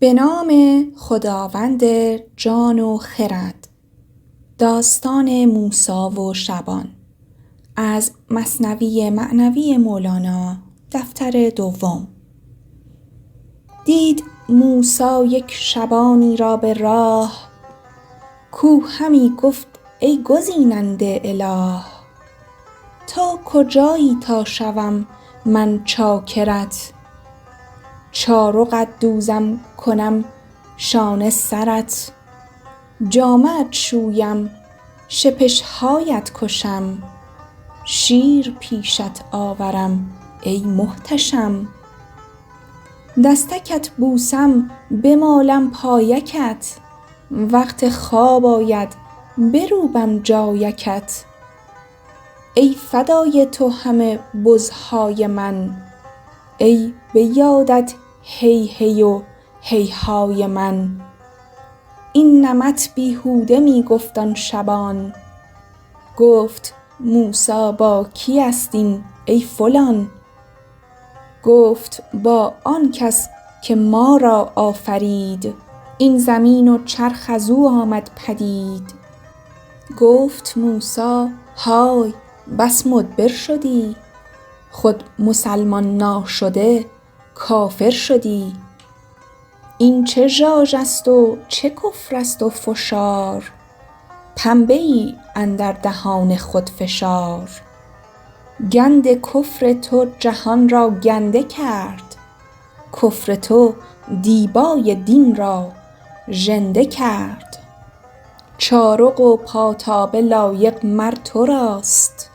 به نام خداوند جان و خرد. داستان موسی و شبان از مثنوی معنوی مولانا، دفتر دوم. دید موسی یک شبانی را به راه، کو همی گفت ای گزیننده اله. تا کجایی تا شوم من چاکرت، چارقت دوزم کنم شانه سرت. جامه ات شویم شپشهایت کشم، شیر پیشت آورم ای محتشم. دستکت بوسم بمالم پایکت، وقت خواب آید بروبم جایکت. ای فدای تو همه بزهای من، ای به یادت هی هی و هیهای من. این نمط بیهوده می گفت آن شبان، گفت موسی با کی است این ای فلان. گفت با آن کس که ما را آفرید، این زمین و چرخ از او آمد پدید. گفت موسی های بس مدبر شدی، خود مسلمان ناشده کافر شدی. این چه ژاژ است و چه کفر است و فشار، پنبه ای اندر دهان خود فشار. گند کفر تو جهان را گنده کرد، کفر تو دیبای دین را ژنده کرد. چارق و پاتابه لایق مر تو راست،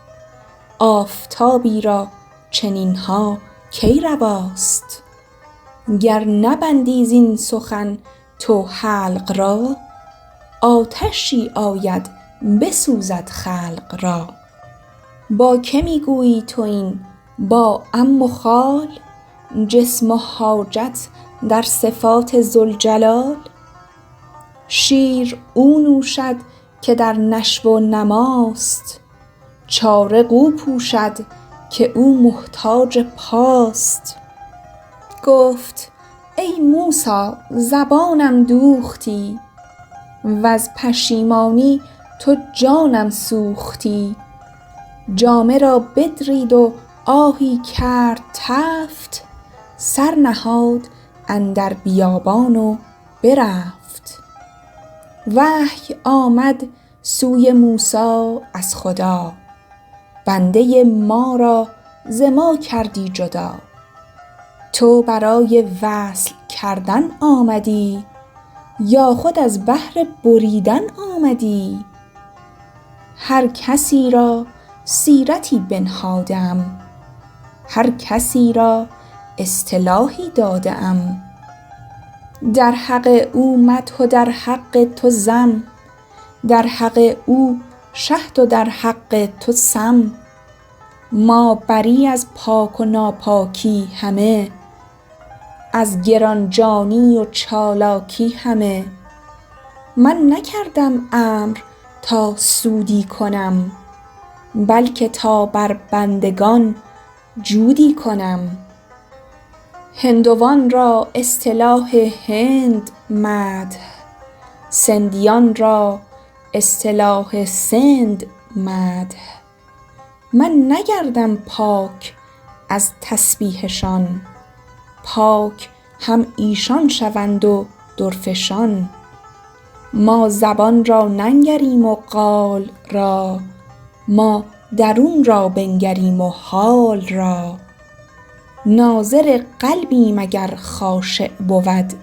آفتابی را چنین ها کی رواست. گر نبندی زین سخن تو حلق را، آتشی آید بسوزد خلق را. با که می گویی تو این با عم و خال، جسم و حاجت در صفات ذوالجلال. شیر او نوشد که در نشو و نماست، چارق او پوشد که او محتاج پاست. گفت ای موسی زبانم دوختی، وز پشیمانی تو جانم سوختی. جامه را بدرید و آهی کرد تفت، سر نهاد اندر بیابان و برفت. وحی آمد سوی موسی از خدا، بنده ما را ز ما کردی جدا. تو برای وصل کردن آمدی، یا خود از بهر بریدن آمدی. هر کسی را سیرتی بنهاده ام، هر کسی را اصطلاحی داده ام. در حق او مدح و در حق تو ذم، در حق او شهد و در حق تو سم. ما بری از پاک و ناپاکی همه، از گرانجانی و چالاکی همه. من نکردم امر تا سودی کنم، بلکه تا بر بندگان جودی کنم. هندوان را اصطلاح هند مدح، سندیان را اصطلاح سند مدح. من نگردم پاک از تسبیحشان، پاک هم ایشان شوند و درفشان. ما زبان را ننگریم و قال را، ما درون را بنگریم و حال را. ناظر قلبیم اگر خاشع بود،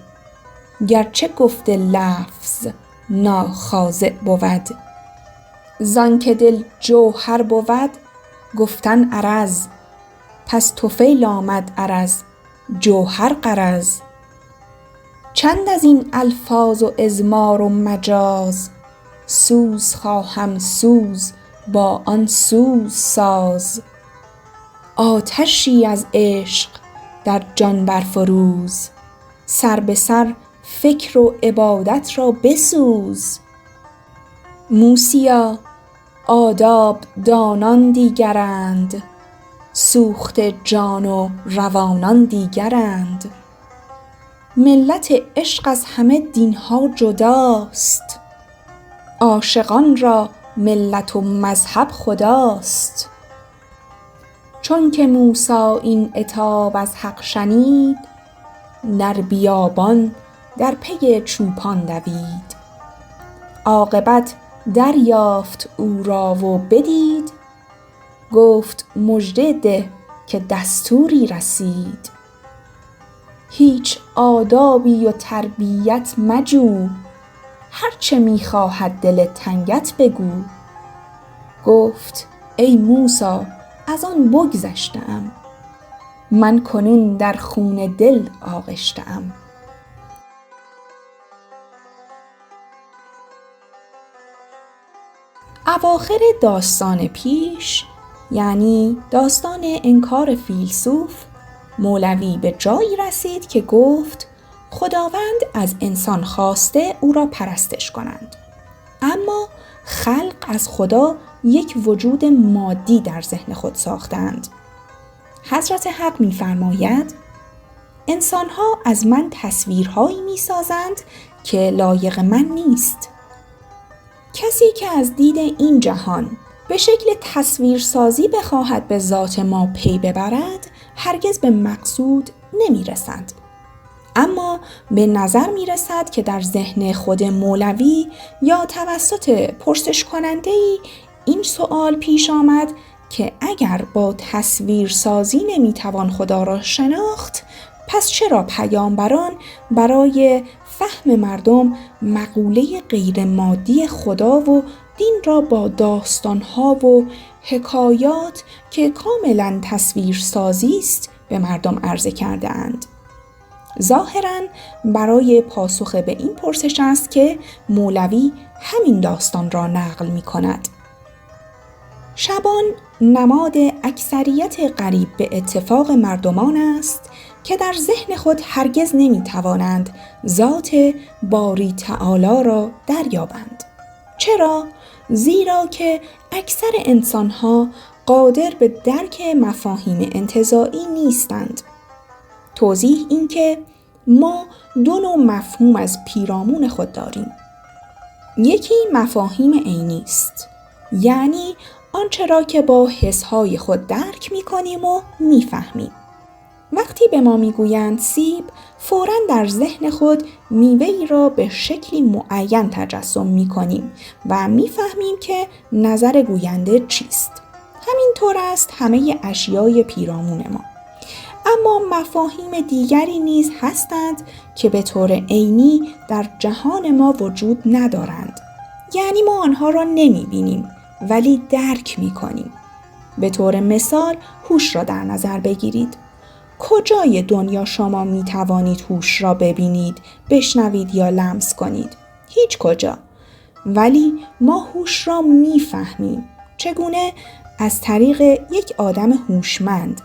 گرچه گفت لفظ ناخاضع بود. زانکه دل جوهر بود گفتن عرض، پس طفیل آمد عرض جوهر غرض. چند از این الفاظ و اضمار و مجاز، سوز خواهم سوز با آن سوز ساز. آتشی از عشق در جان برفروز، سر به سر فکر و عبادت را بسوز. موسیا آداب دانان دیگرند، سوخته جان و روانان دیگرند. ملت عشق از همه دینها جداست. عاشقان را ملت و مذهب خداست. چون که موسی این عتاب از حق شنید، در بیابان در پی چوپان دوید. عاقبت دریافت او را و بدید، گفت مژده ده که دستوری رسید. هیچ آدابی و تربیت مجو، هرچه میخواهد دل تنگت بگو. گفت ای موسی از آن بگذشتم، من کنون در خون دل آغشتم. اواخر داستان پیش، یعنی داستان انکار فیلسوف، مولوی به جایی رسید که گفت خداوند از انسان خواسته او را پرستش کنند، اما خلق از خدا یک وجود مادی در ذهن خود ساختند. حضرت حق می‌فرماید انسان‌ها از من تصویرهایی می‌سازند که لایق من نیست. کسی که از دید این جهان به شکل تصویرسازی بخواهد به ذات ما پی ببرد، هرگز به مقصود نمی‌رسد. اما به نظر می‌رسد که در ذهن خود مولوی یا توسط پرسش کننده‌ای این سوال پیش آمد که اگر با تصویرسازی نمی‌توان خدا را شناخت، پس چرا پیامبران برای فهم مردم مقوله غیر مادی خدا و دین را با داستان‌ها و حکایات که کاملاً تصویرسازی است به مردم عرضه کرده اند؟ ظاهراً برای پاسخ به این پرسش است که مولوی همین داستان را نقل می کند. شبان نماد اکثریت قریب به اتفاق مردمان است که در ذهن خود هرگز نمی توانند ذات باری تعالی را دریابند. چرا؟ زیرا که اکثر انسانها قادر به درک مفاهیم انتزاعی نیستند. توضیح این که ما دو نوع مفهوم از پیرامون خود داریم. یکی مفاهیم عینی است، یعنی آنچه را که با حسهای خود درک می‌کنیم و می‌فهمیم. وقتی به ما می‌گویند سیب، فوراً در ذهن خود میوه‌ای را به شکلی معین تجسم می‌کنیم و می‌فهمیم که نظر گوینده چیست. همینطور است همه اشیای پیرامون ما. اما مفاهیم دیگری نیز هستند که به طور عینی در جهان ما وجود ندارند. یعنی ما آنها را نمی‌بینیم ولی درک می‌کنیم. به طور مثال هوش را در نظر بگیرید. کجای دنیا شما می‌توانید هوش را ببینید، بشنوید یا لمس کنید؟ هیچ کجا. ولی ما هوش را می‌فهمیم. چگونه؟ از طریق یک آدم هوشمند.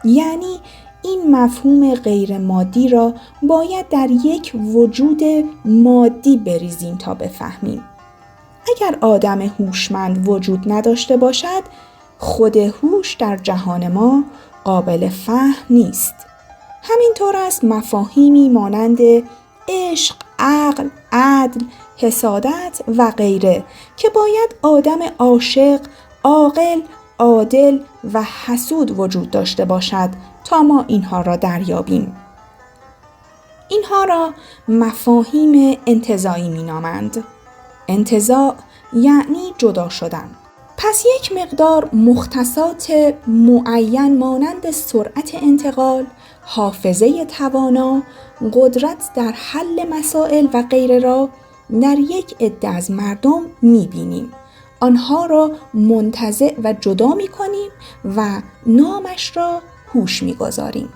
یعنی این مفهوم غیر مادی را باید در یک وجود مادی بریزیم تا بفهمیم. اگر آدم هوشمند وجود نداشته باشد، خود هوش در جهان ما قابل فهم نیست. همینطور است مفاهیمی مانند عشق، عقل، عدل، حسادت و غیره که باید آدم عاشق، عاقل، عادل و حسود وجود داشته باشد تا ما اینها را دریابیم. اینها را مفاهیم انتزاعی می‌نامند. انتزاع یعنی جدا شدن. پس یک مقدار مختصات معین مانند سرعت انتقال، حافظه توانا، قدرت در حل مسائل و غیره را در یک عده از مردم می‌بینیم. آنها را منتزع و جدا می‌کنیم و نامش را هوش می‌گذاریم.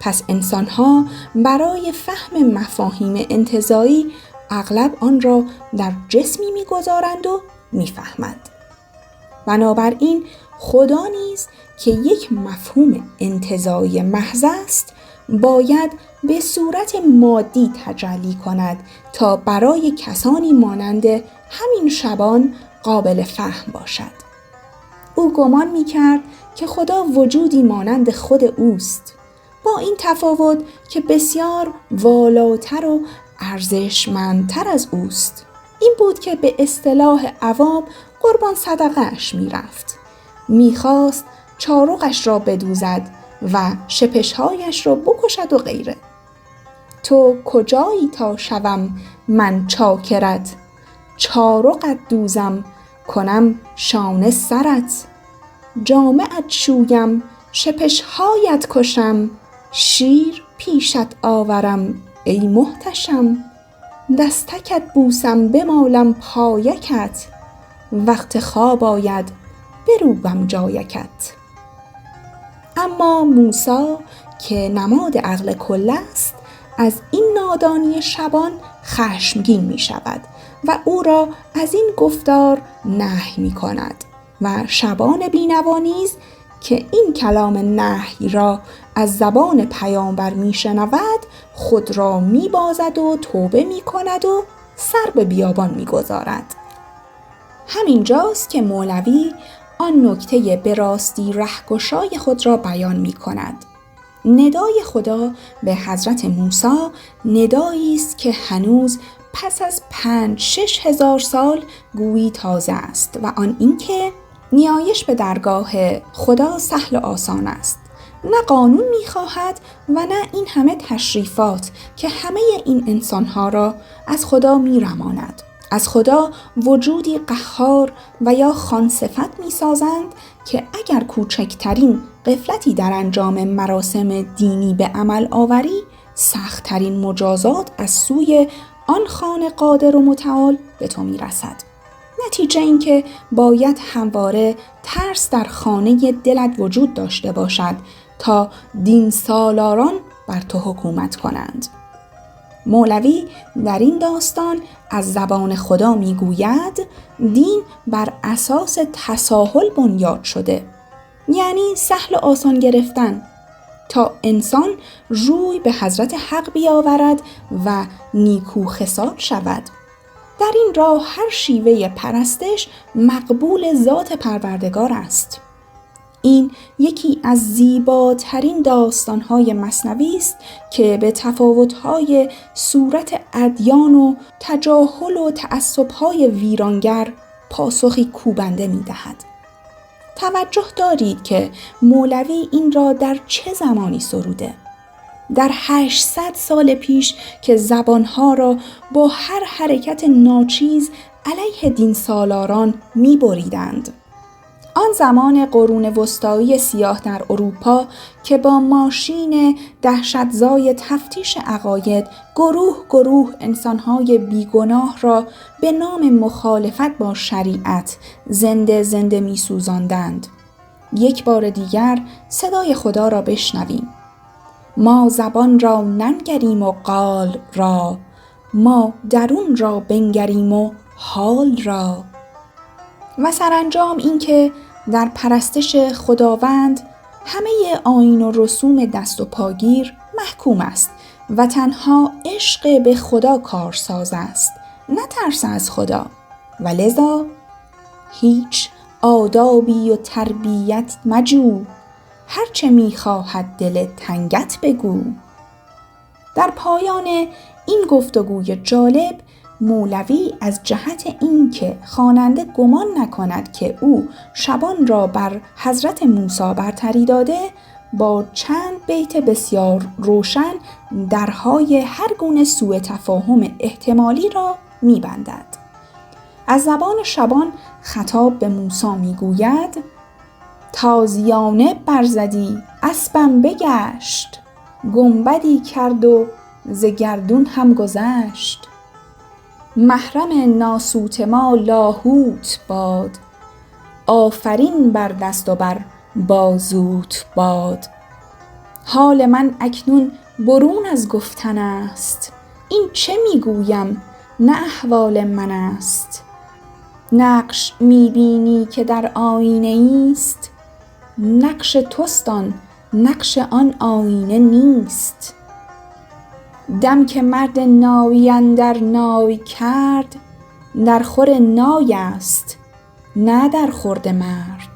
پس انسان‌ها برای فهم مفاهیم انتزاعی اغلب آن را در جسمی می‌گذارند و می‌فهمند. بنابراین خدا نیز که یک مفهوم انتزاعی محض است، باید به صورت مادی تجلی کند تا برای کسانی مانند همین شبان قابل فهم باشد. او گمان می‌کرد که خدا وجودی مانند خود اوست. با این تفاوت که بسیار والاتر و ارزشمندتر از اوست. این بود که به اصطلاح عوام قربان صدقه اش می رفت. می خواست چارقش را بدوزد و شپشهایش را بکشد و غیره. تو کجایی تا شوم من چاکرت، چارقت دوزم کنم شانه سرت. جامه‌ات شویم شپشهایت کشم، شیر پیشت آورم ای محتشم. دستکت بوسم بمالم پایکت، وقت خواب آید بروبم جایکت. اما موسی که نماد عقل کل است از این نادانی شبان خشمگین می شود و او را از این گفتار نهی می کند و شبان بینوا نیز که این کلام نهی را از زبان پیامبر می شنود خود را می بازد و توبه می کند و سر به بیابان می گذارد. همین جاست که مولوی آن نکته به راستی رهگشای خود را بیان می کند. ندای خدا به حضرت موسی ندایی است که هنوز پس از 5-6 هزار سال گویی تازه است و آن اینکه نیایش به درگاه خدا سهل و آسان است. نه قانون می‌خواهد و نه این همه تشریفات که همه این انسان‌ها را از خدا می‌رماند. از خدا وجودی قهار و یا خانصفت می‌سازند که اگر کوچکترین غفلتی در انجام مراسم دینی به عمل آوری، سخت‌ترین مجازات از سوی آن خان قادر و متعال به تو می‌رسد. نتیجه این که باید همواره ترس در خانه دلت وجود داشته باشد تا دین سالاران بر تو حکومت کنند. مولوی در این داستان از زبان خدا میگوید دین بر اساس تساهل بنیاد شده، یعنی سهل و آسان گرفتن تا انسان روی به حضرت حق بیاورد و نیکو خصال شود. در این راه هر شیوه پرستش مقبول ذات پروردگار است. این یکی از زیباترین داستان‌های مثنوی است که به تفاوت‌های صورت ادیان و تجاهل و تعصب‌های ویرانگر پاسخی کوبنده می‌دهد. توجه دارید که مولوی این را در چه زمانی سروده؟ در 800 سال پیش که زبانها را با هر حرکت ناچیز علیه دین سالاران می بریدند. آن زمان قرون وسطایی سیاه در اروپا که با ماشین دهشتزای تفتیش عقاید گروه انسانهای بیگناه را به نام مخالفت با شریعت زنده می سوزاندند. یک بار دیگر صدای خدا را بشنویم. ما زبان را ننگریم و قال را، ما درون را بنگریم و حال را. و سرانجام این که در پرستش خداوند همه آیین و رسوم دست و پاگیر محکوم است و تنها عشق به خدا کارساز است، نه ترس از خدا. و لذا هیچ آدابی و تربیت مجو، هرچه میخواهد دل تنگت بگو. در پایان این گفتگوی جالب مولوی از جهت اینکه خواننده گمان نکند که او شبان را بر حضرت موسی برتری داده، با چند بیت بسیار روشن درهای هر گونه سوء تفاهم احتمالی را می‌بندد. از زبان شبان خطاب به موسی میگوید: تازیانه برزدی اسبم بگشت، گنبدی کرد و ز گردون هم گذشت. محرم ناسوت ما لاهوت باد، آفرین بر دست و بر بازوت باد. حال من اکنون برون از گفتن است، این چه میگویم نه احوال من است. نقش میبینی که در آینه است، نقش توست آن نقش آن آینه نیست. دم که مرد نایی اندر نای کرد، در خور نای است نه در خورد مرد.